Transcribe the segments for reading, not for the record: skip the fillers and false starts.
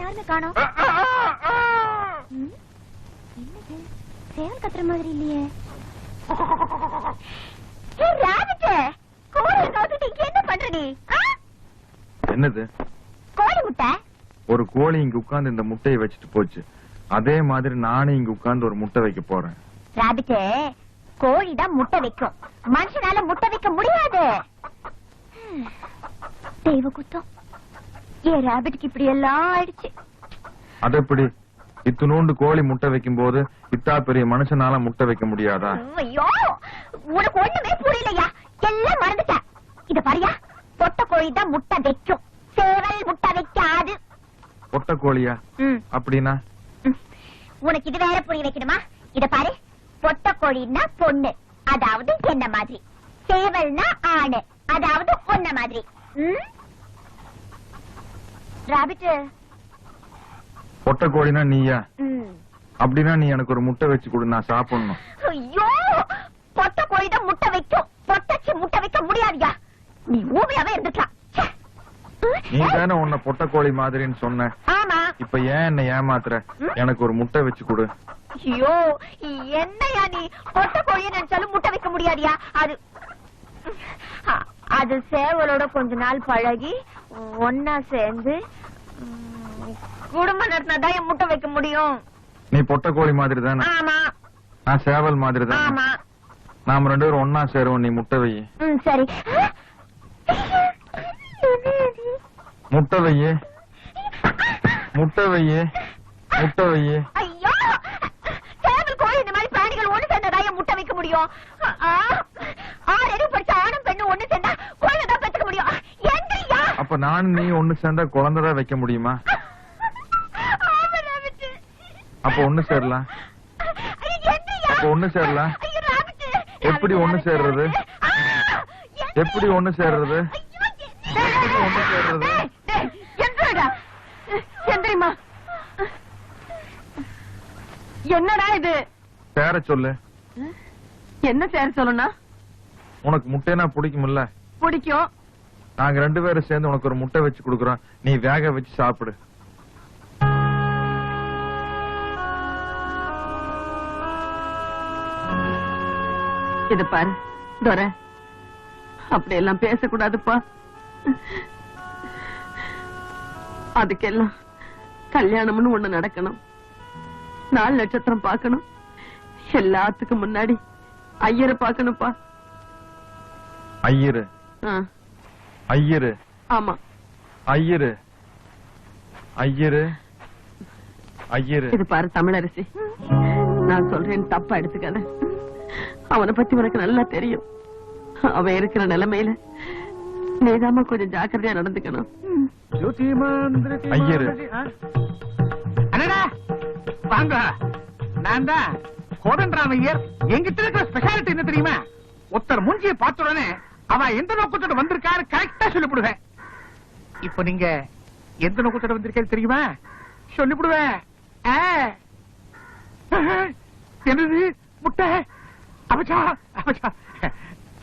யாருமே காணோம். என்னது சேவல் கத்துற மாதிரி இல்லையே. என்ன பண்ற நீ? என்னது? கோழி முட்டை. ஒரு கோழி இங்க உட்கார்ந்து இந்த முட்டையை வச்சுட்டு போச்சு. அதே மாதிரி நானும் இங்க உட்கார்ந்து ஒரு முட்டை வைக்க போறேன். ராபிட்டே, கோழிதான் முட்டை வைக்கும், மனுஷனால முட்டை வைக்க முடியாது. தெய்வ குத்தம். ஏன் ராபிட்டுக்கு இப்படி எல்லாம் ஆயிடுச்சு? அது எப்படி? இத்துணூண்டு கோழி முட்டை வைக்கும் போது இத்தா பெரிய மனுஷனால முட்டை வைக்க முடியாதா? ஐயோ, உனக்கு ஒண்ணுமே புரியலையா? எல்லாம் மறந்துட்ட. இத பாரியா, பொட்டை கோழி தான் முட்டை வைக்கும், சேவல் முட்டை வைக்காது. பொட்டை கோழியா? அப்படின்னா உனக்கு இது வேற புரிய வைக்கணுமா? இத பாரு, பொட்டை கோழின்னா பொண்ணு, அதாவது என்ன மாதிரி. சேவல்னா ஆணு, அதாவது ஒன்ன மாதிரி. ராபிட், பொட்டை கோழினா நீயா? அப்படின்னா நீ எனக்கு ஒரு முட்டை வச்சு கொடு, நான் சாப்பிடணும். ஐயோ, பொட்டை கோழி தான் முட்டை வைக்கும், பொட்டச்சி முட்டை வைக்க முடியாதுயா. நீ ஊமையாவே இருந்துக்கலாம். நீ தானே உன்னை பொட்டை கோழி மாதிரின்னு சொன்ன. ஆமா. இப்ப ஏன் என்ன ஏமாத்துற? எனக்கு ஒரு முட்டை வச்சு கொடு. ஐயோ, என்னையா நீ? பொட்டை கோழியை நினைச்சாலும் முட்டை வைக்க முடியாதியா? அது சேவலோட கொஞ்ச நாள் பழகி ஒன்னா சேர்ந்து குடும்பம் நடத்தினாதான் என் முட்டை வைக்க முடியும். நீ பொட்டை கோழி மாதிரி தானே? ஆமா. நான் சேவல் மாதிரி தானே? ஆமா. நாம ரெண்டு பேரும் ஒன்னா சேருவோம், நீ முட்டை வை. சரி. முட்டை வையே, முட்டை வையே, முட்டை வையே. ஐயோ, சேவல் கோழி இந்த மாதிரி பிராணிகள் ஒண்ணு சேர்ந்ததா முட்டை வைக்க முடியும்? 6 அறிவு படிச்ச ஆணும் பெண்ணும் ஒண்ணு சேர்ந்தா குழந்தைதான் பெற்றுக்க முடியும். எங்கயா? அப்ப நான் நீ ஒண்ணு சேர்ந்தா குழந்தைதான் வைக்க முடியுமா? அப்ப ஒண்ணு சேரலாம். அப்ப ஒண்ணு சேரலாம். எப்படி ஒண்ணு சேர்றது? எப்படி ஒண்ணு சேர்றது? ஒண்ணு சேர்றது? என்னடா இது? சேர சொல்லு. என்ன சேர சொல்லணும்? உனக்கு முட்டைனா பிடிக்கும்ல? பிடிக்கும். நாங்க ரெண்டு பேரும் சேர்ந்து உனக்கு ஒரு முட்டை வச்சு கொடுக்குறோம், நீ வேக வச்சு சாப்பிடு. இது பாரு துரை, அப்படி எல்லாம் பேசக்கூடாதுப்பா. அதுக்கெல்லாம் கல்யாணம்னு ஒண்ணு நடக்கணும், 4 நட்சத்திரம் பார்க்கணும், எல்லாத்துக்கும் முன்னாடி ஐயரை பார்க்கணும்ப்பா. ஐயரு? ஐயரு? ஆமா, ஐயரு. ஐயரு, ஐயரு. இது பாரு தமிழரசி, நான் சொல்றேன் தப்பா எடுத்துக்காத. அவனை பத்தி உனக்கு நல்லா தெரியும். அவன் இருக்கிற நிலைமையில நீதாமா கொஞ்சம் ஜாக்கிரதையா நடந்துக்கணும். ஐயரு. அடடா வாங்க, நான் தான் கோதண்டராமையர். எங்கிட்ட இருக்கிற ஸ்பெஷாலிட்டி என்ன தெரியுமா? ஒருத்தர் மூஞ்சியை பார்த்த உடனே அவ எந்த நோக்கத்தோட வந்திருக்காரு கரெக்டா சொல்லிவிடுவேன். இப்ப நீங்க எந்த நோக்கத்தோட வந்திருக்காரு தெரியுமா? சொல்லிவிடுவேன். என்னது முட்டை? அபச்சா அபச்சா.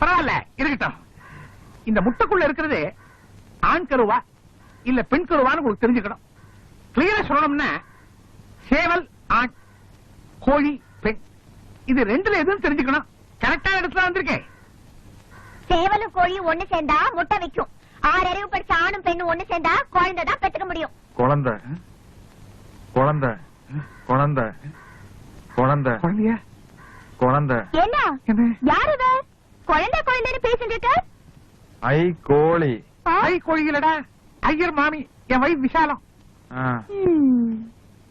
பரவாயில்ல, இருக்கட்டும். இந்த முட்டைக்குள்ள இருக்கிறது ஆண் கருவா இல்ல பெண் கருவான்னு உங்களுக்கு தெரிஞ்சுக்கணும். கிளியரா சொல்லணும்னா சேவல் ஆண், கோழி பெண், இது ரெண்டுல எதுவும் தெரிஞ்சுக்கணும். கரெக்டா இடத்துல வந்திருக்கேன். சேவலும் கோழியும் ஒண்ணு சேர்ந்தா முட்டை வைக்கும். 6 அறிவு படிச்ச ஆணும் பெண்ணும் ஒண்ணு சேர்ந்தா குழந்தைதான் பெற்றுக்க முடியும். குழந்தை, குழந்தை, குழந்தை, குழந்தை, குழந்தையா? குழந்தை. என்ன யாரு குழந்தை குழந்தைன்னு பேசிட்டு இருக்க? ஐ கோழி. ஐ கோழிகளடா, ஐயர் மாமி, என் வயிறு விசாலம்.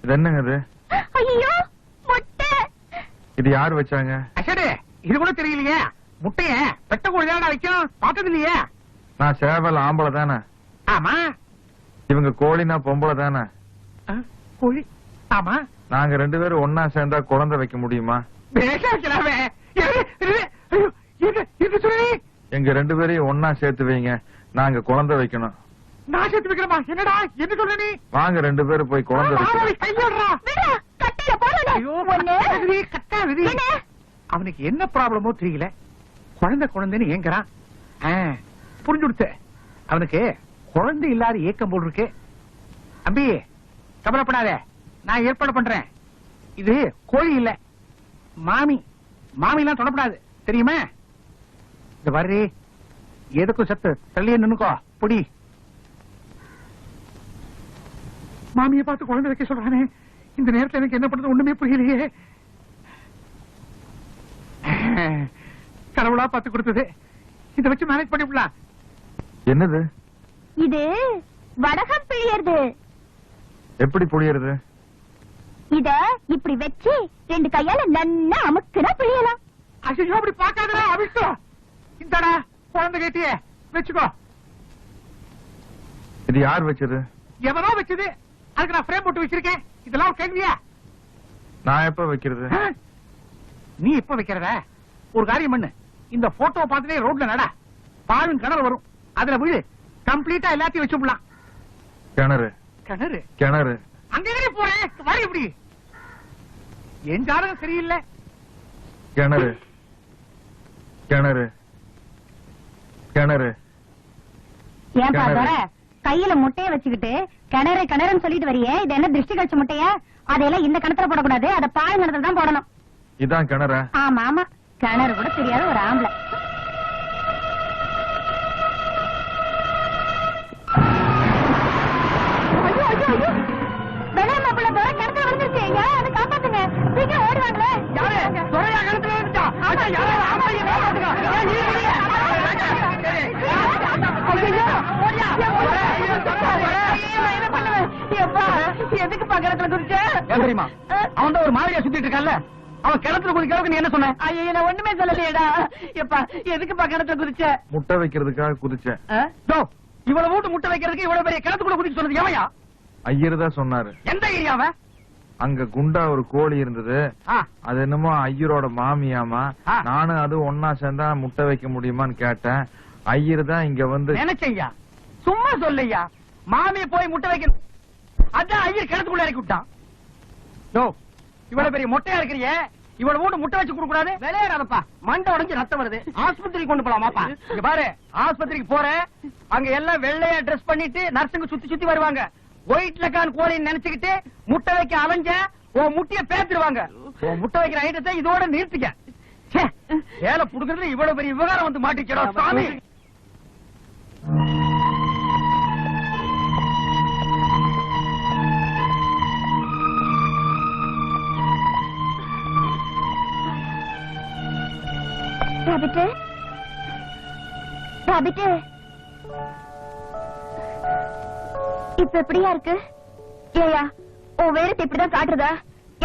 இது என்னங்க இது? ஐயோ, முட்டை. இது யாரு வச்சாங்க? அசடு, இது கூட தெரியலையே. முட்டைய பெட்ட கோழி தானடா வைக்கணும், பார்த்தது இல்லையே. நான் சேவல் ஆம்பளை தானே? ஆமா. இவங்க கோழினா பொம்பளை தானே? கோழி. ஆமா. நாங்க ரெண்டு பேரும் ஒன்னா சேர்ந்தா குழந்தை வைக்க முடியுமா? எங்க ரெண்டு பேரையும் ஒன்னா சேர்த்து வைங்க, நாங்க குழந்தை வைக்கணும். நான் சேர்த்து வைக்கிறமா? என்னடா என்ன சொல்ற நீ? வாங்க ரெண்டு பேரும் போய் குழந்தை வைக்கலாம். அவனுக்கு என்ன ப்ராப்ளமோ தெரியல, குழந்தை குழந்தைன்னு ஏங்குறான். புரிஞ்சு கொடுத்த அவனுக்கு குழந்தை இல்லாத ஏக்கம் போல் இருக்கு. அம்பி, கவலைப்படாதே, நான் ஏற்பாடு பண்றேன். இது கோழி இல்ல, மாமி. மாமிலாம் தொடப்படாது, தெரியுமா? இந்த வர்றி எதுக்கும் சத்து தள்ளியே நின்னுக்கோ. புடி. மாமியை பார்த்து குழந்தை வைக்க சொல்றானே, இந்த நேரத்துல எனக்கு என்ன பண்றது ஒண்ணுமே புரியலையே. கடவுளா பார்த்து கொடுத்தது, இதை வச்சு மேனேஜ் பண்ணிவிடலாம். என்னது? இது வடகம் பிழியறது. எப்படி புளியறது? இத இப்படி வச்சு 2 கையால நல்லா அமுக்குனா பிழியலாம். ஐயோ, அப்படி பார்க்காதடா, அவிஷ்டோ. இந்தடா குழந்தை கேட்டியே, வச்சுக்கோ. இது யார் வச்சது? எவனோ வச்சது, அதுக்கு நான் ஃப்ரேம் போட்டு வச்சிருக்கேன். இதெல்லாம் ஒரு கேள்வியா? நான் எப்ப வைக்கிறது? நீ எப்ப வைக்கிறத? ஒரு காரியம் பண்ணு, இந்த போட்டோ பார்த்துட்டே ரோட்ல நட. பாலும் கிணறு வரும், அதுல விழு. கம்ப்ளீட்டா எல்லாத்தையும் வச்சு விடலாம். கிணறு கிணறு கிணறு அங்கே போறேன், வர எப்படி? என் ஜாதகம் சரியில்லை. கிணறு கிணறு கிணறு ஏன் கிணறு. பாத்தோர கையில முட்டைய வச்சுக்கிட்டு கிணறு கிணறுன்னு சொல்லிட்டு வரியே, இது என்ன திருஷ்டி கழிச்ச முட்டைய? அதையெல்லாம் இந்த கிணத்துல போடக்கூடாது, அத பால் கிணத்துல தான் போடணும். இதான் கிணறா? ஆமா ஆமா, கிணறு கூட தெரியாத ஒரு ஆம்பளை. ஐயோ, ஐயோ, ஐயோ. வெள்ளையம்மா பிள்ளை தோற கிணத்துல விழுந்துருச்சு. யாரும் அதை காப்பாத்துங்க, சீக்கிரம் ஓடுவாங்களே. யாரு? துரையா கிணத்துல விழுந்துட்டா? அச்சா, யாரோ ஆம்பளைங்க காப்பாத்துங்க. ஏன் நீ இல்லையா? ஐயோ, ஓடியா. என்ன பண்ணுவேன்? எப்பா, எதுக்கு பக்கத்துல குதிச்ச? ஏன் தெரியுமா? அவன் தான் ஒரு மாதிரியா சுத்திட்டு இருக்கான்ல, அவன் கிணத்துல குதிக்கிறதுக்கு நீ என்ன சொன்ன? ஐயோ, நான் ஒண்ணுமே சொல்லலையேடா. எப்பா, எதுக்கு பக்கத்துல குதிச்ச? முட்டை வைக்கிறதுக்காக குதிச்சேன். தோ, இவ்வளவு வீட்டு முட்டை வைக்கிறதுக்கு இவ்வளவு பெரிய கிணத்துக்குள்ள குதிக்க சொன்னது எவையா? ஐயர் தான் சொன்னாரு. எந்த ஏரியாவ? அங்க குண்டா ஒரு கோழி இருந்தது, அது என்னமோ ஐயரோட மாமியாமா. ஆ. நானும் அது ஒன்னா சேர்ந்தா முட்டை வைக்க முடியுமான்னு கேட்டேன். ஐயர் தான் இங்க வந்து நினைச்சையா, சும்மா சொல்லையா. மாமியை போய் முட்டை வைக்க, அதான் ஐயர் கிணத்துக்குள்ள இறக்கி விட்டான். தோ, இவ்வளவு பெரிய மொட்டையா இருக்கிறியே, இவ்வளவு வீட்டு முட்டை வச்சு கொடுக்க கூடாது. விளையாடாதப்பா, மண்டை உடைஞ்சு ரத்தம் வருது. ஆஸ்பத்திரிக்கு கொண்டு போலாமாப்பா? இங்க பாரு, ஆஸ்பத்திரிக்கு போற, அங்க எல்லாம் வெள்ளையா ட்ரெஸ் பண்ணிட்டு நர்ஸுங்க சுத்தி சுத்தி வருவாங்க. ஒயிட் லக்கான் கோழின்னு நினைச்சுக்கிட்டு முட்டை வைக்க அலைஞ்ச உன் முட்டைய பேத்துருவாங்க. உன் முட்டை வைக்கிற ஐட்டத்தை இதோட நிறுத்திக்க. ச்சே, வேலை புடுக்கிறதுல இவ்வளவு பெரிய விவகாரம் வந்து மாட்டிக்கிறோம் சாமி. ராபிட்டு, ராபிட்டு, இப்ப எப்படியா இருக்கு? ஏயா, உன் வேறத்தை இப்படிதான் காட்டுறதா?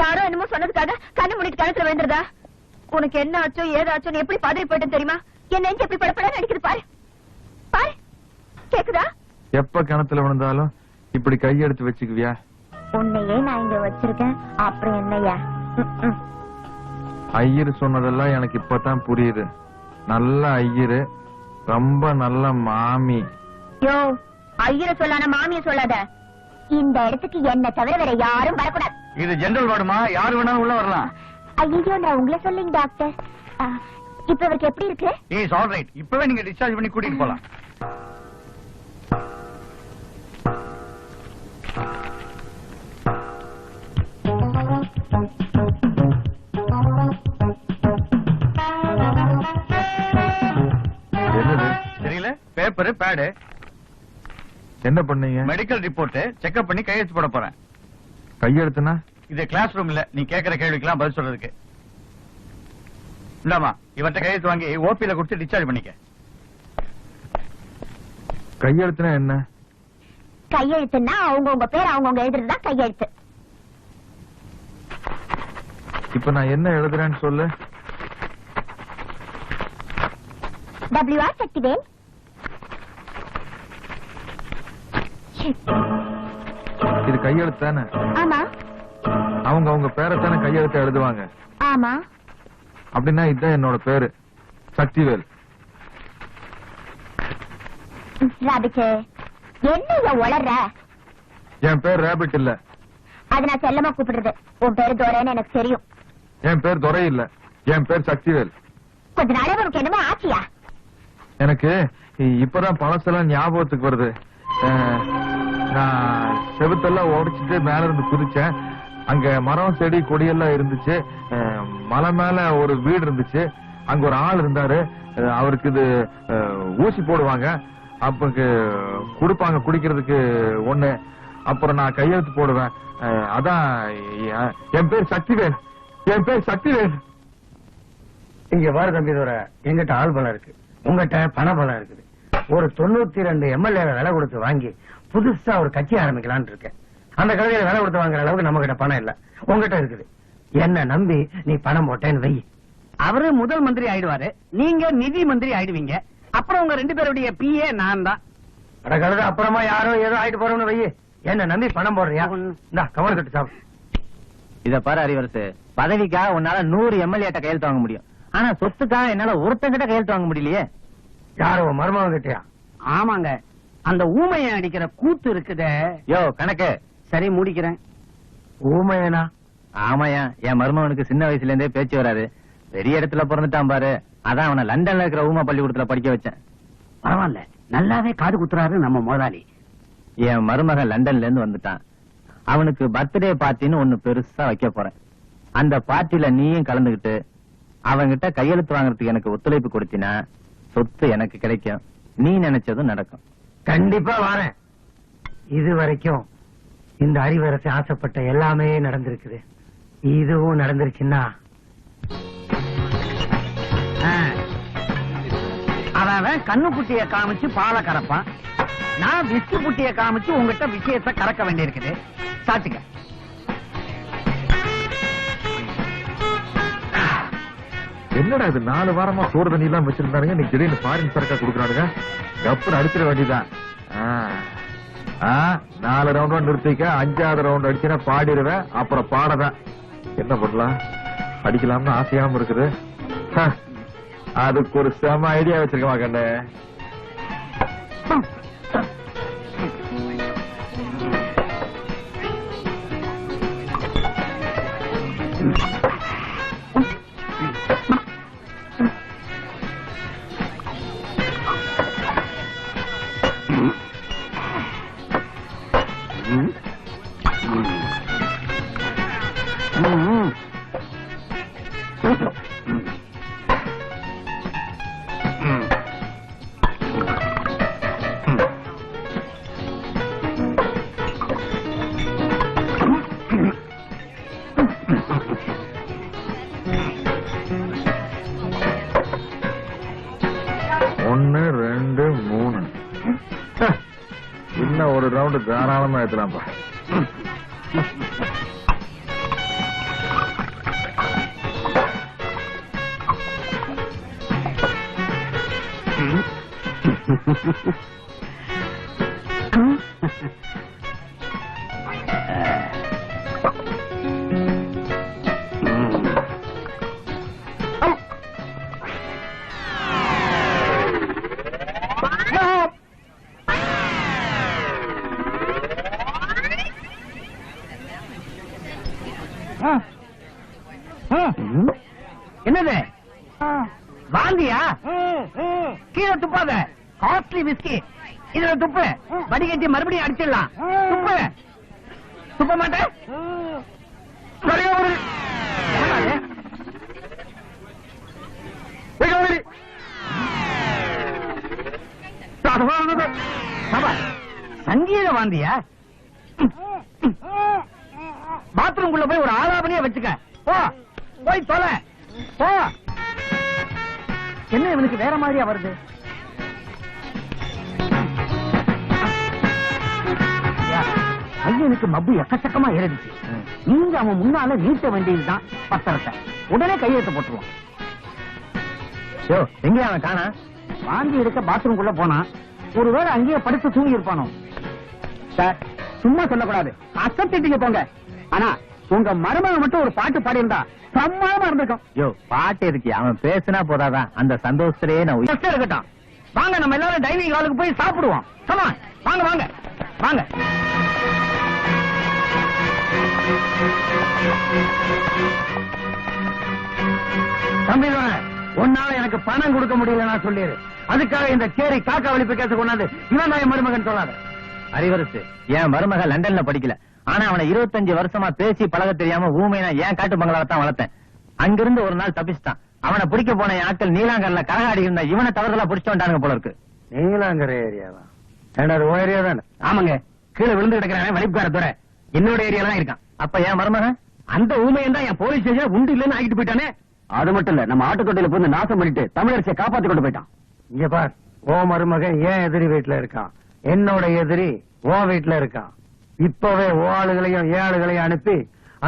யாரோ என்னமோ சொன்னதுக்காக கண்ணு மூடிட்டு கணத்துல விழுந்துறதா? உனக்கு என்ன ஆச்சோ ஏதாச்சோன்னு எப்படி பதறி போயிட்டு தெரியுமா? என் நெஞ்சு எப்படி படப்பட அடிக்குது பாரு, பாரு. கேக்குதா? எப்ப கிணத்துல விழுந்தாலும் இப்படி கையெடுத்து வச்சுக்குவியா? உன்னையே நான் இங்க வச்சிருக்கேன், அப்புறம் என்னையா? ஐயர் சொன்னதெல்லாம் எனக்கு இப்பதான் புரியுது. நல்ல ஐயரு, ரொம்ப நல்ல மாமி. யோ, ஐயரை சொல்லான மாமிய சொல்லாத. இந்த இடத்துக்கு என்ன தவிர வேற யாரும் வரக்கூடாது. இது ஜெனரல் வார்டுமா, யாரு வேணாலும் உள்ள வரலாம். ஐயோ, நான் உங்களை சொல்லுங்க டாக்டர். இப்ப இவருக்கு எப்படி இருக்கு? Is all right. இப்பவே நீங்க டிஸ்சார்ஜ் பண்ணி கூட்டிட்டு போலாம். என்னது? தெரியல, பேப்பர் பேடு. என்ன பண்ணீங்க? மெடிக்கல் ரிப்போர்ட் செக்அப் பண்ணி கையெழுத்து போட போறேன். கையெழுத்துனா? இது கிளாஸ் ரூம் இல்ல, நீ கேக்குற கேள்விக்கெல்லாம் பதில் சொல்றதுக்கு. இந்தாமா, இவன்ட்ட கையெழுத்து வாங்கி ஓபில கொடுத்து டிஸ்சார்ஜ் பண்ணிக்க. கையெழுத்துனா என்ன? கையெழுத்துன்னா அவங்கவுங்க பேர் அவங்கவுங்க எழுதுறதுதான் கையெழுத்து. இப்ப நான் என்ன எழுதுறேன்னு சொல்லு. WR சக்திவேல். இது கையெழுத்து தானே? ஆமா அவங்க அவங்க பேரைத்தானே கையெழுத்து எழுதுவாங்க. ஆமா. அப்படின்னா இதுதான் என்னோட பேரு, சக்திவேல். ராபிட், என்ன உளற? என் பேர் ரேபிட் இல்ல. அது நான் செல்லமா கூப்பிடுறது. உன் பேரு தோரன்னு எனக்கு தெரியும். என் பேர் துரை இல்ல, என் பேர் சக்திவேல். கொஞ்ச நாளே உனக்கு என்னமோ ஆச்சியா? எனக்கு இப்பதான் பழசெல்லாம் ஞாபகத்துக்கு வருது. நான் செவுத்தெல்லாம் உடைச்சிட்டு மேல இருந்து குதிச்சேன். அங்க மரம் செடி கொடியெல்லாம் இருந்துச்சு. மலை மேல ஒரு வீடு இருந்துச்சு. அங்க ஒரு ஆள் இருந்தாரு. அவருக்கு இது ஊசி போடுவாங்க. அப்ப குடுப்பாங்க குடிக்கிறதுக்கு ஒண்ணு. அப்புறம் நான் கையெழுத்து போடுவேன். அதான் என் பேர் சக்திவேல். என் பேர் சக்திவேல். இங்க பாரு தம்பி தோற, எங்கிட்ட ஆள் பலம் இருக்கு, உங்ககிட்ட பண பலம் இருக்குது. ஒரு 92 எம்எல்ஏ விலை கொடுத்து வாங்கி புதுசா ஒரு கட்சி ஆரம்பிக்கலாம்னு இருக்கேன். அந்த கடையில விலை கொடுத்து வாங்குற அளவுக்கு நம்ம கிட்ட பணம் இல்ல, உங்ககிட்ட இருக்குது. என்ன நம்பி நீ பணம் போட்டேன்னு வை. அவரு முதல் மந்திரி ஆயிடுவாரு, நீங்க நிதி மந்திரி ஆயிடுவீங்க. அப்புறம் உங்க 2 பேருடைய பிஏ நான் தான். அட கழுத, அப்புறமா யாரோ ஏதோ ஆயிட்டு போறோம்னு வை. என்ன நம்பி பணம் போடுறியா? இந்தா கவர் கட்டு சாப்பிடு. இத பாரு அறிவரசு, பதவிக்காக உன்னால 100 எம்எல்ஏட்ட கையெழுத்து வாங்க முடியும். ஆனா சொத்துக்காக என்னால ஒருத்தங்கிட்ட கையெழுத்து வாங்க முடியலையே. யாரோ மருமகன் கிட்டயா? ஆமாங்க, அந்த ஊமையை அடிக்கிற கூத்து இருக்குதே. யோ கணக்கு. சரி மூடிக்கிறேன். ஊமையனா? ஆமாயா, என் மருமகனுக்கு சின்ன வயசுல இருந்தே பேச்சு வராது. பெரிய இடத்துல பிறந்துட்டான் பாரு. அதான் அவனை லண்டன்ல இருக்கிற ஊமை பள்ளிக்கூடத்துல படிக்க வச்சேன். பரவாயில்ல, நல்லாவே காது குத்துறாரு நம்ம முதலாளி. என் மருமகன் லண்டன்ல இருந்து வந்துட்டான். அவனுக்கு பர்த்டே பார்ட்டின்னு ஒண்ணு பெருசா வைக்க போறேன். அந்த பார்ட்டில நீயும் கலந்துகிட்டு அவன்கிட்ட கையெழுத்து வாங்குறதுக்கு எனக்கு ஒத்துழைப்பு கொடுத்தினா சொத்து எனக்கு கிடைக்கும். நீ நினைச்சதும் நடக்கும். கண்டிப்பா வரேன். இது வரைக்கும் இந்த அறிவரசு ஆசைப்பட்ட எல்லாமே நடந்திருக்குது. இதுவும் நடந்துருச்சுன்னா அவன் கண்ணுக்குட்டிய காமிச்சு பாலை கறப்பான். நான் விஸ்கு குட்டிய காமிச்சு உங்ககிட்ட விஷயத்தை கறக்க வேண்டியிருக்குது. சாச்சுக்க. என்னடா இது 4 வாரமா சோறு தண்ணி எல்லாம் வச்சிருந்தானுங்க, நீ திடீர்னு ஃபாரின் சரக்கா குடுக்குறானுங்க. கப்புன்னு அடிச்சிட வேண்டியதான். 4 ரவுண்டா நிறுத்திக்க, 5வது ரவுண்ட் அடிச்சுனா பாடிடுவேன். அப்புறம் பாடதான். என்ன பண்ணலாம்? அடிக்கலாம்னு ஆசையாம இருக்குது. அதுக்கு ஒரு செம ஐடியா வச்சிருக்கமா கண்ணு. ஒன்னு 2 3 இன்னும் ஒரு ரவுண்டு தாராளமா ஏத்தலாம்ப்பா. என்னது வாந்தியா? கீழே துப்பாத. காஸ்ட்லி விஸ்கி இதுல துப்பு. வடிகட்டி மறுபடியும் அடிச்சிடலாம். துப்பு. துப்ப மாட்டேன். சங்கீத வாந்தியா? பாத்ரூம்குள்ள போய் ஒரு ஆலாபனையா வச்சுக்க. போ, போய் தொலை. போ. என்ன இவனுக்கு வேற மாதிரியா வருது? ஐயனுக்கு மப்பு எக்கச்சக்கமா ஏறிடுச்சு. நீங்க அவன் முன்னால நீட்ட வேண்டியதுதான் பத்திரத்தை. உடனே கையெழுத்து போட்டுருவான். எங்க அவன் காணா? வாந்தி எடுக்க பாத்ரூம்குள்ள போனா. ஒருவேளை அங்கேயே படுத்து தூங்கி இருப்பானோ. சார், சும்மா சொல்லக்கூடாது. அசத்திட்டீங்க போங்க. ஆனா உங்க மருமகன் மட்டும் ஒரு பாட்டு பாடி இருந்தா சம்மானமா இருந்திருக்கும். யோ பாட்டு இருக்கு, அவன் பேசினா போதாதான். அந்த சந்தோஷத்திலேயே நான் இருக்கட்டும். வாங்க, நம்ம எல்லாரும் டைனிங் ஹாலுக்கு போய் சாப்பிடுவோம். சமா, வாங்க வாங்க வாங்க. தம்பி உன்னால எனக்கு பணம் கொடுக்க முடியல நான் சொல்லிடு. அதுக்காக இந்த சேரி காக்கா வலிப்பு கேச கொண்டாந்து இவன் தான் என் மருமகன் சொல்லாத. அறிவரசு, என் மருமக லண்டன்ல படிக்கல. ஆனா அவனை 25 வருஷமா பேசி பழக தெரியாம ஊமையா ஏன் காட்டு பங்களாவத்தான் வளர்த்தேன். அங்கிருந்து ஒரு நாள் தப்பிச்சிட்டான். அவனை பிடிக்க போன என் ஆட்கள் நீலாங்கல்ல கரகாடி இருந்தா இவனை தவறுதலா பிடிச்சிட்டு வந்தாங்க போல இருக்கு. நீலாங்கரை ஏரியாவா? ஏன்னா அது ஏரியா தானே? ஆமாங்க, கீழே விழுந்து கிடக்கிறான் வலிப்புக்கார துறை என்னோட ஏரியால தான் இருக்கான். அப்ப என் மருமகன் அந்த ஊமையன் தான் என் போலீஸ் ஸ்டேஷன் உண்டு இல்லன்னு ஆகிட்டு போயிட்டானே. அது மட்டும் இல்ல, நம்ம ஆட்டுக்கொட்டையில போய் நாசம் பண்ணிட்டு தமிழரசியை காப்பாத்தி கொண்டு போயிட்டான். இங்க பார், ஓ மருமகன் ஏன் எதிரி வீட்டுல இருக்கான், என்னோட எதிரி ஓ வீட்டுல இருக்கான். இப்பவே ஓ ஆளுகளையும் ஏ ஆளுகளையும் அனுப்பி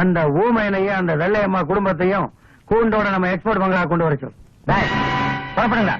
அந்த ஊமையினையும் அந்த வெள்ளையம்மா குடும்பத்தையும் கூண்டோட நம்ம எக்ஸ்போர்ட் பங்களா கொண்டு வர சொல். புறப்படுங்களா?